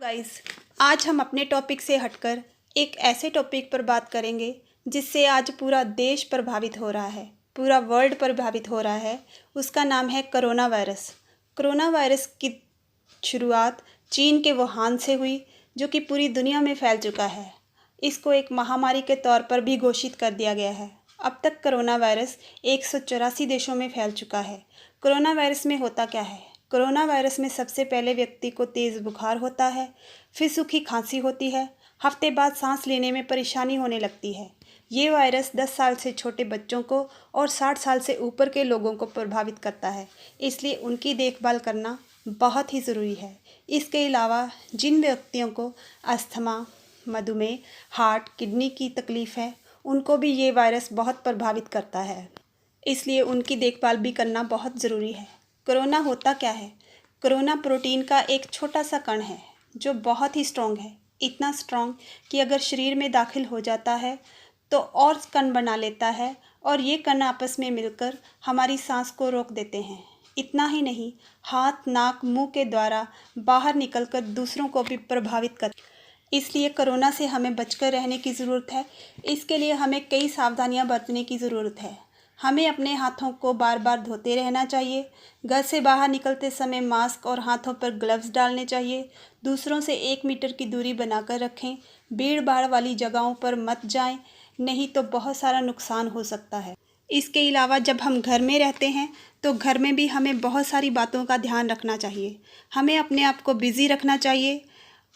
Guys, आज हम अपने टॉपिक से हटकर एक ऐसे टॉपिक पर बात करेंगे जिससे आज पूरा देश प्रभावित हो रहा है, पूरा वर्ल्ड प्रभावित हो रहा है। उसका नाम है कोरोना वायरस। कोरोना वायरस की शुरुआत चीन के वुहान से हुई, जो कि पूरी दुनिया में फैल चुका है। इसको एक महामारी के तौर पर भी घोषित कर दिया गया है। अब तक कोरोना वायरस 184 देशों में फैल चुका है। कोरोना वायरस में होता क्या है? कोरोना वायरस में सबसे पहले व्यक्ति को तेज़ बुखार होता है, फिर सूखी खांसी होती है, हफ्ते बाद सांस लेने में परेशानी होने लगती है। ये वायरस 10 साल से छोटे बच्चों को और 60 साल से ऊपर के लोगों को प्रभावित करता है, इसलिए उनकी देखभाल करना बहुत ही ज़रूरी है। इसके अलावा जिन व्यक्तियों को अस्थमा, मधुमेह, हार्ट, किडनी की तकलीफ़ है, उनको भी ये वायरस बहुत प्रभावित करता है, इसलिए उनकी देखभाल भी करना बहुत ज़रूरी है। कोरोना होता क्या है? कोरोना प्रोटीन का एक छोटा सा कण है जो बहुत ही स्ट्रॉन्ग है, इतना स्ट्रॉन्ग कि अगर शरीर में दाखिल हो जाता है तो और कण बना लेता है और ये कण आपस में मिलकर हमारी सांस को रोक देते हैं। इतना ही नहीं, हाथ, नाक, मुंह के द्वारा बाहर निकलकर दूसरों को भी प्रभावित कर। इसलिए कोरोना से हमें बचकर रहने की ज़रूरत है। इसके लिए हमें कई सावधानियां बरतने की ज़रूरत है। हमें अपने हाथों को बार बार धोते रहना चाहिए। घर से बाहर निकलते समय मास्क और हाथों पर ग्लव्स डालने चाहिए। दूसरों से 1 मीटर की दूरी बनाकर रखें। भीड़ भाड़ वाली जगहों पर मत जाएं, नहीं तो बहुत सारा नुकसान हो सकता है। इसके अलावा जब हम घर में रहते हैं तो घर में भी हमें बहुत सारी बातों का ध्यान रखना चाहिए। हमें अपने आप को बिज़ी रखना चाहिए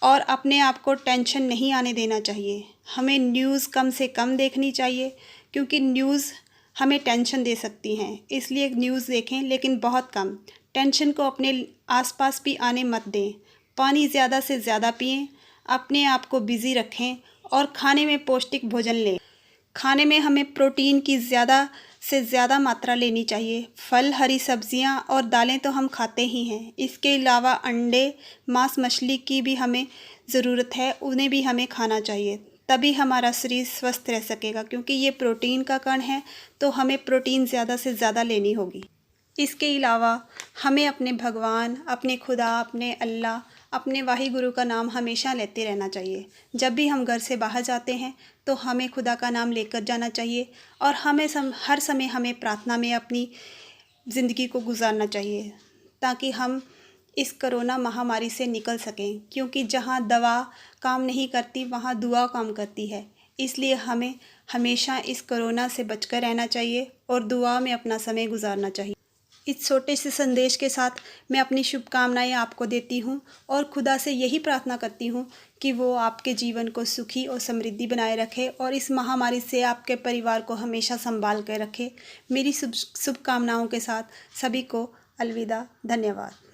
और अपने आप को टेंशन नहीं आने देना चाहिए। हमें न्यूज़ कम से कम देखनी चाहिए, क्योंकि न्यूज़ हमें टेंशन दे सकती हैं। इसलिए न्यूज़ देखें, लेकिन बहुत कम। टेंशन को अपने आसपास भी आने मत दें। पानी ज़्यादा से ज़्यादा पिएं, अपने आप को बिज़ी रखें और खाने में पौष्टिक भोजन लें। खाने में हमें प्रोटीन की ज़्यादा से ज़्यादा मात्रा लेनी चाहिए। फल, हरी सब्जियां और दालें तो हम खाते ही हैं। इसके अलावा अंडे, मांस, मछली की भी हमें ज़रूरत है, उन्हें भी हमें खाना चाहिए। तभी हमारा शरीर स्वस्थ रह सकेगा, क्योंकि ये प्रोटीन का कण है, तो हमें प्रोटीन ज़्यादा से ज़्यादा लेनी होगी। इसके अलावा हमें अपने भगवान, अपने खुदा, अपने अल्लाह, अपने वाही गुरु का नाम हमेशा लेते रहना चाहिए। जब भी हम घर से बाहर जाते हैं तो हमें खुदा का नाम लेकर जाना चाहिए और हर समय हमें प्रार्थना में अपनी ज़िंदगी को गुजारना चाहिए, ताकि हम इस कोरोना महामारी से निकल सकें। क्योंकि जहाँ दवा काम नहीं करती, वहाँ दुआ काम करती है। इसलिए हमें हमेशा इस कोरोना से बचकर रहना चाहिए और दुआ में अपना समय गुजारना चाहिए। इस छोटे से संदेश के साथ मैं अपनी शुभकामनाएं आपको देती हूं और खुदा से यही प्रार्थना करती हूं कि वो आपके जीवन को सुखी और समृद्धि बनाए रखे और इस महामारी से आपके परिवार को हमेशा संभाल कर रखे। मेरी शुभकामनाओं के साथ सभी को अलविदा। धन्यवाद।